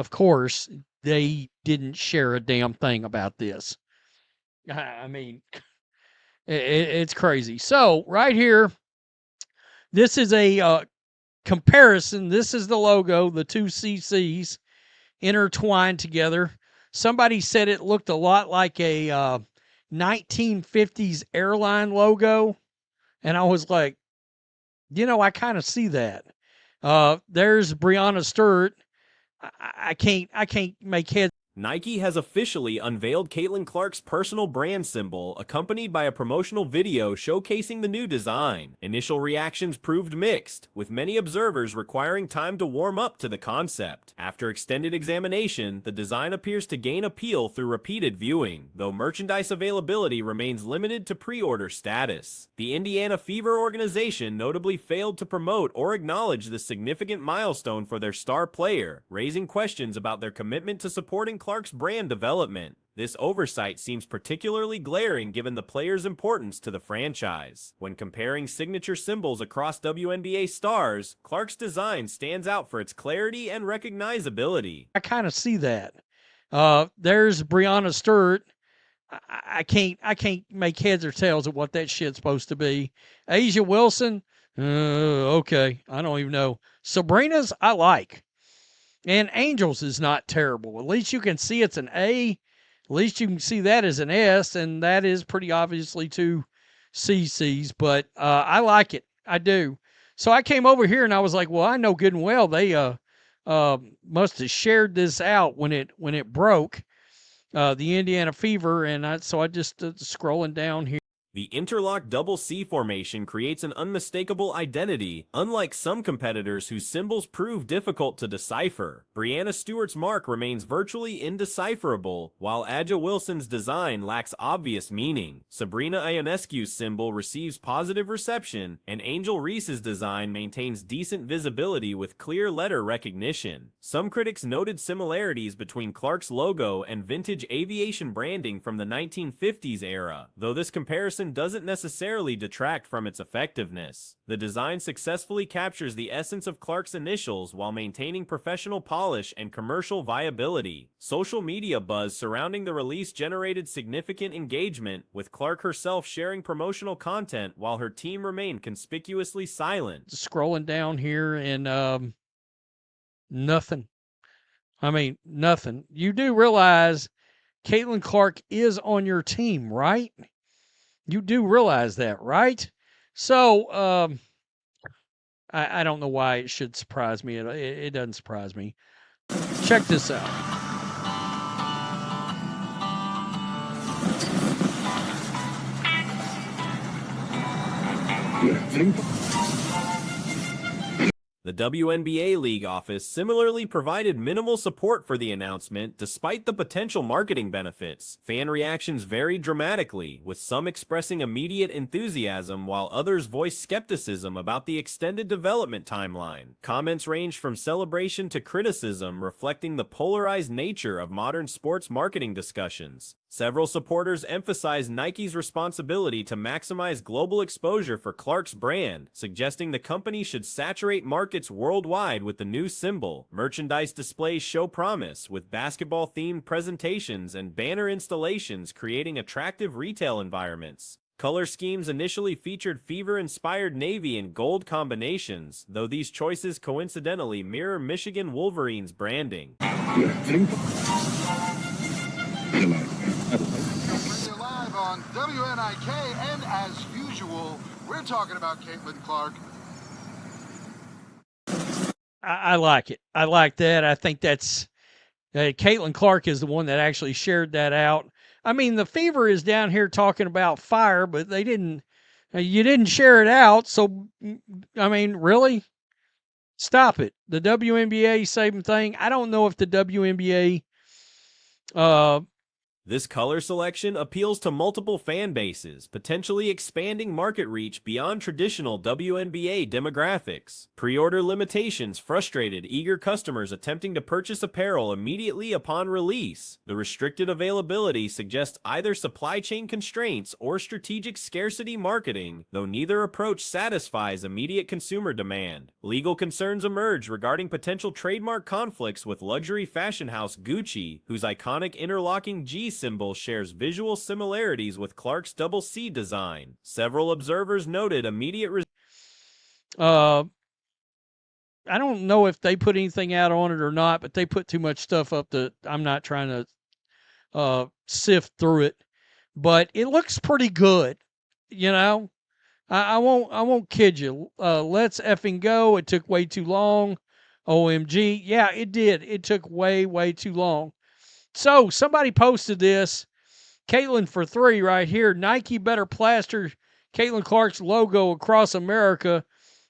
of course, they didn't share a damn thing about this. I mean, it's crazy. So right here, this is a comparison. This is the logo, the two CCs intertwined together. Somebody said it looked a lot like a 1950s airline logo, and I was like, I kind of see that. There's Breonna Stewart. I can't make heads. Nike has officially unveiled Caitlin Clark's personal brand symbol, accompanied by a promotional video showcasing the new design. Initial reactions proved mixed, with many observers requiring time to warm up to the concept. After extended examination, the design appears to gain appeal through repeated viewing, though merchandise availability remains limited to pre-order status. The Indiana Fever organization notably failed to promote or acknowledge this significant milestone for their star player, raising questions about their commitment to supporting Clark's brand development. This oversight seems particularly glaring given the player's importance to the franchise. When comparing signature symbols across WNBA stars, Clark's design stands out for its clarity and recognizability. I kind of see that. There's Breonna Stewart. I can't make heads or tails of what that shit's supposed to be. Asia Wilson. Okay, I don't even know. Sabrina's I like. And Angels is not terrible. At least you can see it's an A. At least you can see that as an S, and that is pretty obviously two CCs. But I like it. I do. So I came over here and I was like, well, I know good and well they must have shared this out when it broke, the Indiana Fever, and so I just scrolling down here. The interlock double C formation creates an unmistakable identity, unlike some competitors whose symbols prove difficult to decipher. Breonna Stewart's mark remains virtually indecipherable, while Aja Wilson's design lacks obvious meaning. Sabrina Ionescu's symbol receives positive reception, and Angel Reese's design maintains decent visibility with clear letter recognition. Some critics noted similarities between Clark's logo and vintage aviation branding from the 1950s era, though this comparison doesn't necessarily detract from its effectiveness. The design successfully captures the essence of Clark's initials while maintaining professional polish and commercial viability. Social media buzz surrounding the release generated significant engagement, with Clark herself sharing promotional content while her team remained conspicuously silent. Scrolling down here and nothing. I mean, nothing. You do realize Caitlin Clark is on your team, right? You do realize that, right? So, I don't know why it should surprise me. It doesn't surprise me. Check this out. The WNBA League office similarly provided minimal support for the announcement despite the potential marketing benefits. Fan reactions varied dramatically, with some expressing immediate enthusiasm while others voiced skepticism about the extended development timeline. Comments ranged from celebration to criticism, reflecting the polarized nature of modern sports marketing discussions. Several supporters emphasized Nike's responsibility to maximize global exposure for Clark's brand, suggesting the company should saturate markets worldwide with the new symbol. Merchandise displays show promise, with basketball-themed presentations and banner installations creating attractive retail environments. Color schemes initially featured Fever-inspired navy and gold combinations, though these choices coincidentally mirror Michigan Wolverines branding. Live on WNIK, and as usual, we're talking about Caitlin Clark. I like it. I like that. I think that's Caitlin Clark is the one that actually shared that out. I mean, the Fever is down here talking about fire, but they didn't. You didn't share it out, so I mean, really, stop it. The WNBA same thing. I don't know if the WNBA This color selection appeals to multiple fan bases, potentially expanding market reach beyond traditional WNBA demographics. Pre-order limitations frustrated eager customers attempting to purchase apparel immediately upon release. The restricted availability suggests either supply chain constraints or strategic scarcity marketing, though neither approach satisfies immediate consumer demand. Legal concerns emerge regarding potential trademark conflicts with luxury fashion house Gucci, whose iconic interlocking G symbol shares visual similarities with Clark's double C design. Several observers noted immediate I don't know if they put anything out on it or not, but they put too much stuff up that I'm not trying to sift through it. But it looks pretty good, you know. I won't kid you. Let's effing go. It took way too long. OMG. Yeah, it did. It took way too long. So somebody posted this. Caitlin for 3 right here. Nike better plaster Caitlin Clark's logo across America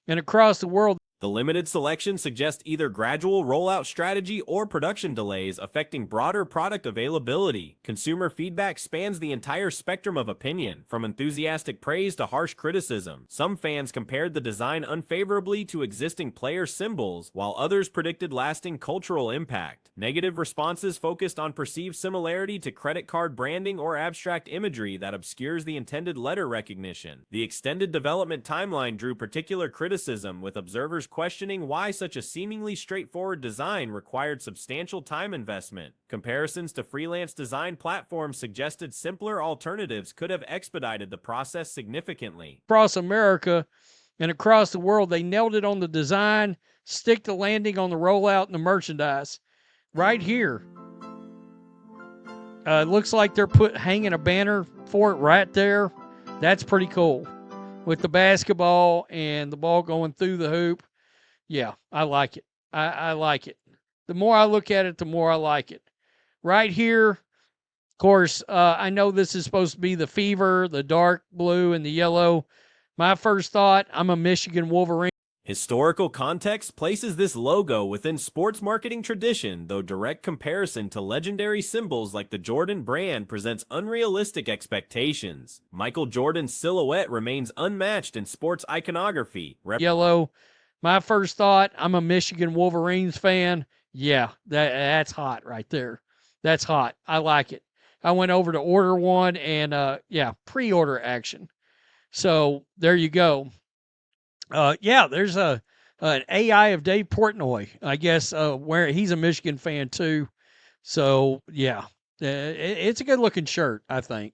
and across the world. The limited selection suggests either gradual rollout strategy or production delays affecting broader product availability. Consumer feedback spans the entire spectrum of opinion, from enthusiastic praise to harsh criticism. Some fans compared the design unfavorably to existing player symbols, while others predicted lasting cultural impact. Negative responses focused on perceived similarity to credit card branding or abstract imagery that obscures the intended letter recognition. The extended development timeline drew particular criticism, with observers questioning why such a seemingly straightforward design required substantial time investment. Comparisons to freelance design platforms suggested simpler alternatives could have expedited the process significantly. Across America and across the world, they nailed it on the design, stick the landing on the rollout and the merchandise. Right here. It looks like they're hanging a banner for it right there. That's pretty cool. With the basketball and the ball going through the hoop. Yeah, I like it. I like it. The more I look at it, the more I like it. Right here, of course, I know this is supposed to be the fever, the dark blue, and the yellow. My first thought, I'm a Michigan Wolverine. Historical context places this logo within sports marketing tradition, though direct comparison to legendary symbols like the Jordan brand presents unrealistic expectations. Michael Jordan's silhouette remains unmatched in sports iconography. Yellow. My first thought, I'm a Michigan Wolverines fan. Yeah, that's hot right there. That's hot. I like it. I went over to order one and, yeah, pre-order action. So there you go. Yeah, there's an AI of Dave Portnoy, I guess, where he's a Michigan fan too. So, yeah, it's a good-looking shirt, I think.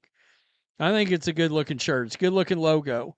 I think it's a good-looking shirt. It's a good-looking logo.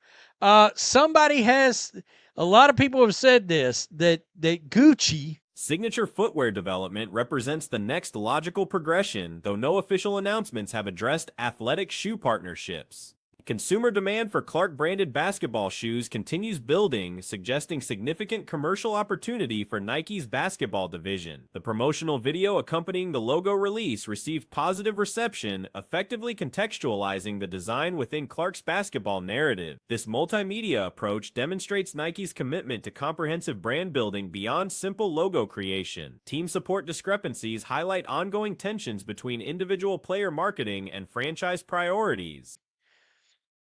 A lot of people have said this, that Gucci. Signature footwear development represents the next logical progression, though no official announcements have addressed athletic shoe partnerships. Consumer demand for Clark-branded basketball shoes continues building, suggesting significant commercial opportunity for Nike's basketball division. The promotional video accompanying the logo release received positive reception, effectively contextualizing the design within Clark's basketball narrative. This multimedia approach demonstrates Nike's commitment to comprehensive brand building beyond simple logo creation. Team support discrepancies highlight ongoing tensions between individual player marketing and franchise priorities.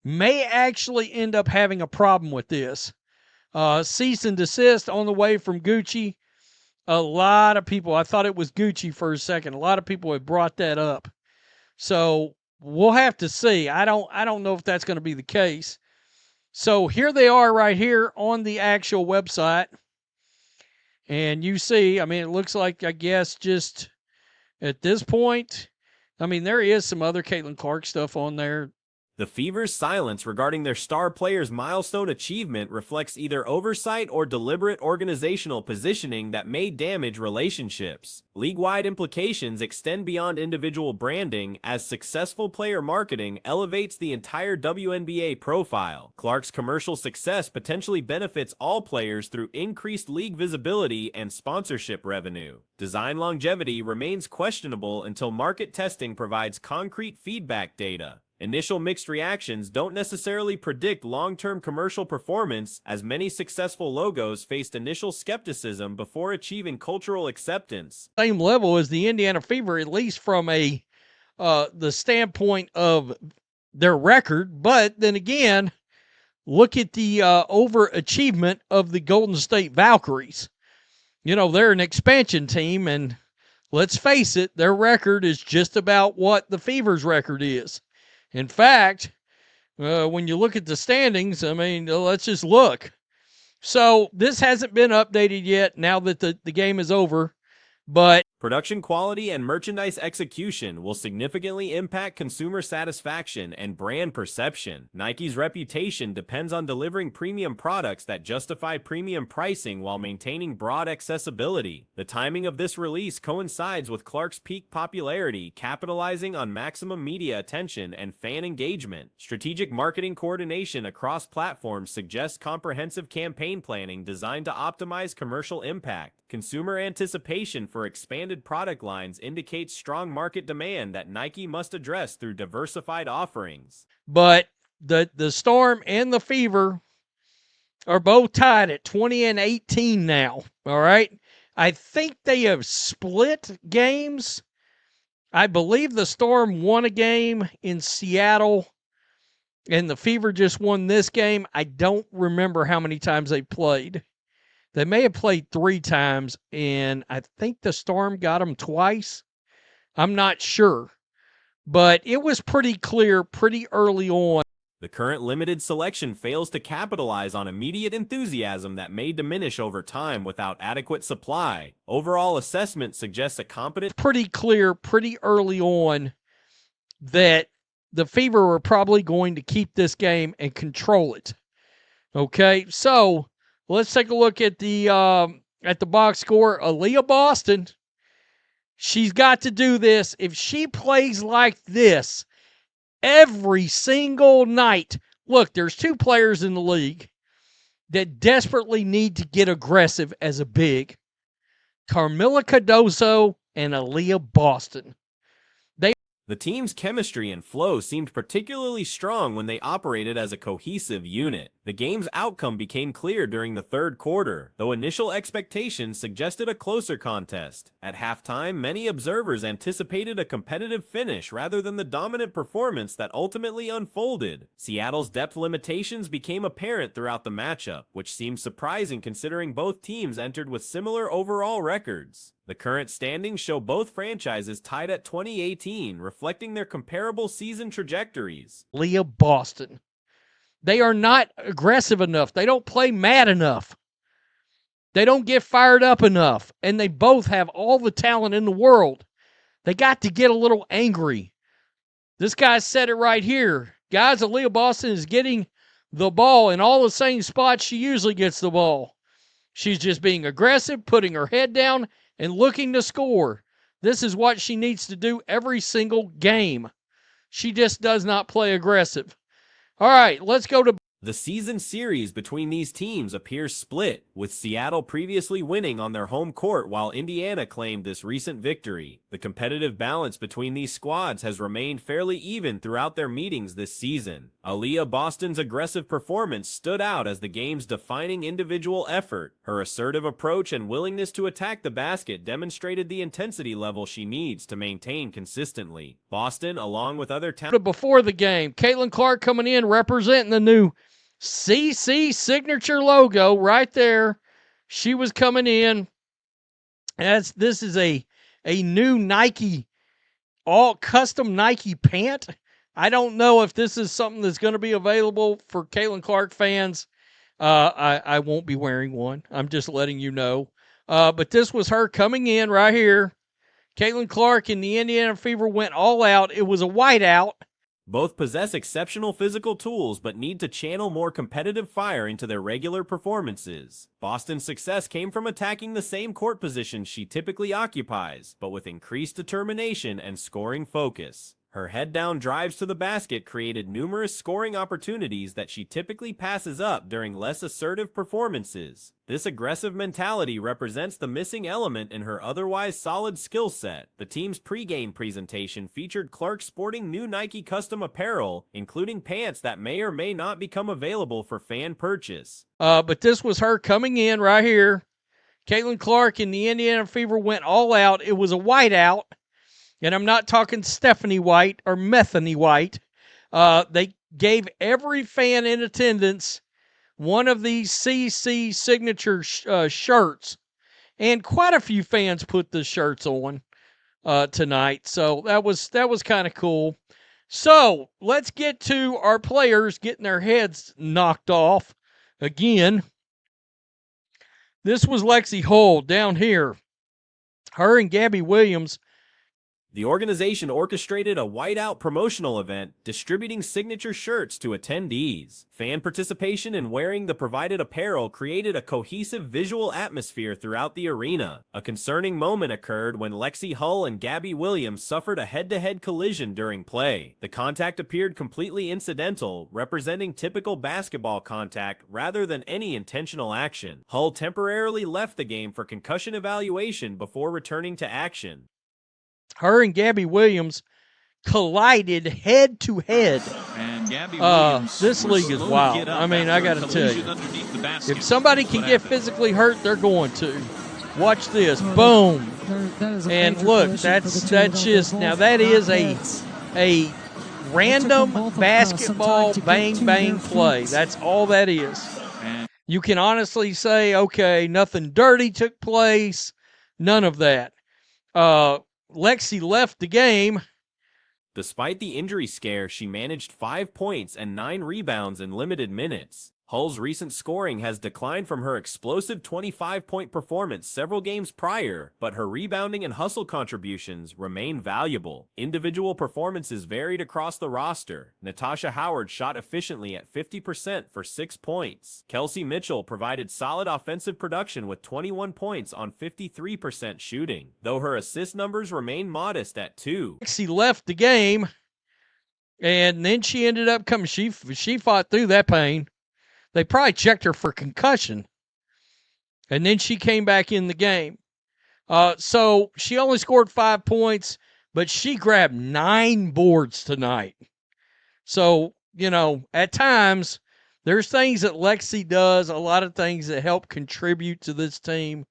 May actually end up having a problem with this. Cease and desist on the way from Gucci. A lot of people, I thought it was Gucci for a second. A lot of people have brought that up. So we'll have to see. I don't know if that's going to be the case. So here they are right here on the actual website. And you see, I mean, it looks like, I guess, just at this point, I mean, there is some other Caitlin Clark stuff on there. The Fever's silence regarding their star player's milestone achievement reflects either oversight or deliberate organizational positioning that may damage relationships. League-wide implications extend beyond individual branding, as successful player marketing elevates the entire WNBA profile. Clark's commercial success potentially benefits all players through increased league visibility and sponsorship revenue. Design longevity remains questionable until market testing provides concrete feedback data. Initial mixed reactions don't necessarily predict long-term commercial performance, as many successful logos faced initial skepticism before achieving cultural acceptance. Same level as the Indiana Fever, at least from a the standpoint of their record, but then again, look at the overachievement of the Golden State Valkyries. You know, they're an expansion team, and let's face it, their record is just about what the Fever's record is. In fact, when you look at the standings, I mean, let's just look. So this hasn't been updated yet now that the game is over, but production quality and merchandise execution will significantly impact consumer satisfaction and brand perception. Nike's reputation depends on delivering premium products that justify premium pricing while maintaining broad accessibility. The timing of this release coincides with Clark's peak popularity, capitalizing on maximum media attention and fan engagement. Strategic marketing coordination across platforms suggests comprehensive campaign planning designed to optimize commercial impact. Consumer anticipation for expanded product lines indicates strong market demand that Nike must address through diversified offerings. But the Storm and the Fever are both tied at 20 and 18 now, all right? I think they have split games. I believe the Storm won a game in Seattle, and the Fever just won this game. I don't remember how many times they played. They may have played 3 times, and I think the Storm got them twice. I'm not sure. But it was pretty clear pretty early on. The current limited selection fails to capitalize on immediate enthusiasm that may diminish over time without adequate supply. Overall assessment suggests a competent... Pretty clear pretty early on that the Fever were probably going to keep this game and control it. Okay, so let's take a look at the box score. Aliyah Boston, she's got to do this. If she plays like this every single night, look, there's 2 players in the league that desperately need to get aggressive as a big. Carmilla Cardoso and Aliyah Boston. The team's chemistry and flow seemed particularly strong when they operated as a cohesive unit. The game's outcome became clear during the third quarter, though initial expectations suggested a closer contest. At halftime, many observers anticipated a competitive finish rather than the dominant performance that ultimately unfolded. Seattle's depth limitations became apparent throughout the matchup, which seemed surprising considering both teams entered with similar overall records. The current standings show both franchises tied at 2018, reflecting their comparable season trajectories. Leah Boston. They are not aggressive enough. They don't play mad enough. They don't get fired up enough. And they both have all the talent in the world. They got to get a little angry. This guy said it right here. Guys, Aliyah Boston is getting the ball in all the same spots she usually gets the ball. She's just being aggressive, putting her head down, and looking to score. This is what she needs to do every single game. She just does not play aggressive. All right, let's go to... The season series between these teams appears split, with Seattle previously winning on their home court while Indiana claimed this recent victory. The competitive balance between these squads has remained fairly even throughout their meetings this season. Aliyah Boston's aggressive performance stood out as the game's defining individual effort. Her assertive approach and willingness to attack the basket demonstrated the intensity level she needs to maintain consistently. Boston, along with other talent... Before the game, Caitlin Clark coming in representing the new CC signature logo right there. She was coming in. This is a new Nike, all custom Nike pant. I don't know if this is something that's going to be available for Caitlin Clark fans. I won't be wearing one. I'm just letting you know. But this was her coming in right here. Caitlin Clark and the Indiana Fever went all out. It was a whiteout. Both possess exceptional physical tools but need to channel more competitive fire into their regular performances. Boston's success came from attacking the same court positions she typically occupies, but with increased determination and scoring focus. Her head-down drives to the basket created numerous scoring opportunities that she typically passes up during less assertive performances. This aggressive mentality represents the missing element in her otherwise solid skill set. The team's pregame presentation featured Clark sporting new Nike custom apparel, including pants that may or may not become available for fan purchase. But this was her coming in right here. Caitlin Clark and the Indiana Fever went all out. It was a whiteout. and I'm not talking Stephanie White or Methany White. They gave every fan in attendance one of these CC signature shirts, and quite a few fans put the shirts on tonight. So that was kind of cool. So let's get to our players getting their heads knocked off again. This was Lexi Hull down here. Her and Gabby Williams. The organization orchestrated a whiteout promotional event, distributing signature shirts to attendees. Fan participation in wearing the provided apparel created a cohesive visual atmosphere throughout the arena. A concerning moment occurred when Lexi Hull and Gabby Williams suffered a head-to-head collision during play. The contact appeared completely incidental, representing typical basketball contact rather than any intentional action. Hull temporarily left the game for concussion evaluation before returning to action. Her and Gabby Williams collided head to head. This league is wild. I mean, I got to tell you, if somebody can get physically hurt, they're going to. Watch this, boom, and look, that's just now that is a random basketball bang bang play. That's all that is. You can honestly say, okay, nothing dirty took place, none of that. Lexi left the game. Despite the injury scare, she managed 5 points and 9 rebounds in limited minutes. Hull's recent scoring has declined from her explosive 25-point performance several games prior, but her rebounding and hustle contributions remain valuable. Individual performances varied across the roster. Natasha Howard shot efficiently at 50% for 6 points. Kelsey Mitchell provided solid offensive production with 21 points on 53% shooting, though her assist numbers remain modest at 2. She left the game, and then she ended up coming. She fought through that pain. They probably checked her for concussion. And then she came back in the game. So she only scored 5 points, but she grabbed 9 boards tonight. So, you know, at times, there's things that Lexi does, a lot of things that help contribute to this team.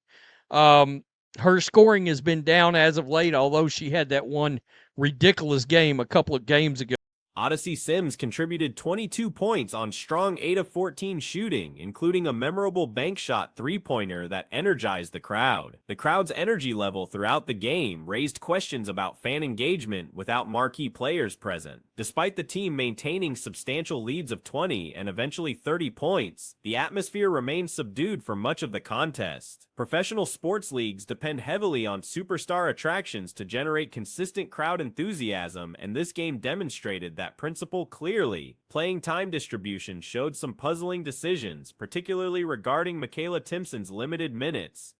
Her scoring has been down as of late, although she had that one ridiculous game a couple of games ago. Odyssey Sims contributed 22 points on strong 8 of 14 shooting, including a memorable bank shot three-pointer that energized the crowd. The crowd's energy level throughout the game raised questions about fan engagement without marquee players present. Despite the team maintaining substantial leads of 20 and eventually 30 points, the atmosphere remained subdued for much of the contest. Professional sports leagues depend heavily on superstar attractions to generate consistent crowd enthusiasm, and this game demonstrated that principle clearly. Playing time distribution showed some puzzling decisions, particularly regarding Michaela Timpson's limited minutes.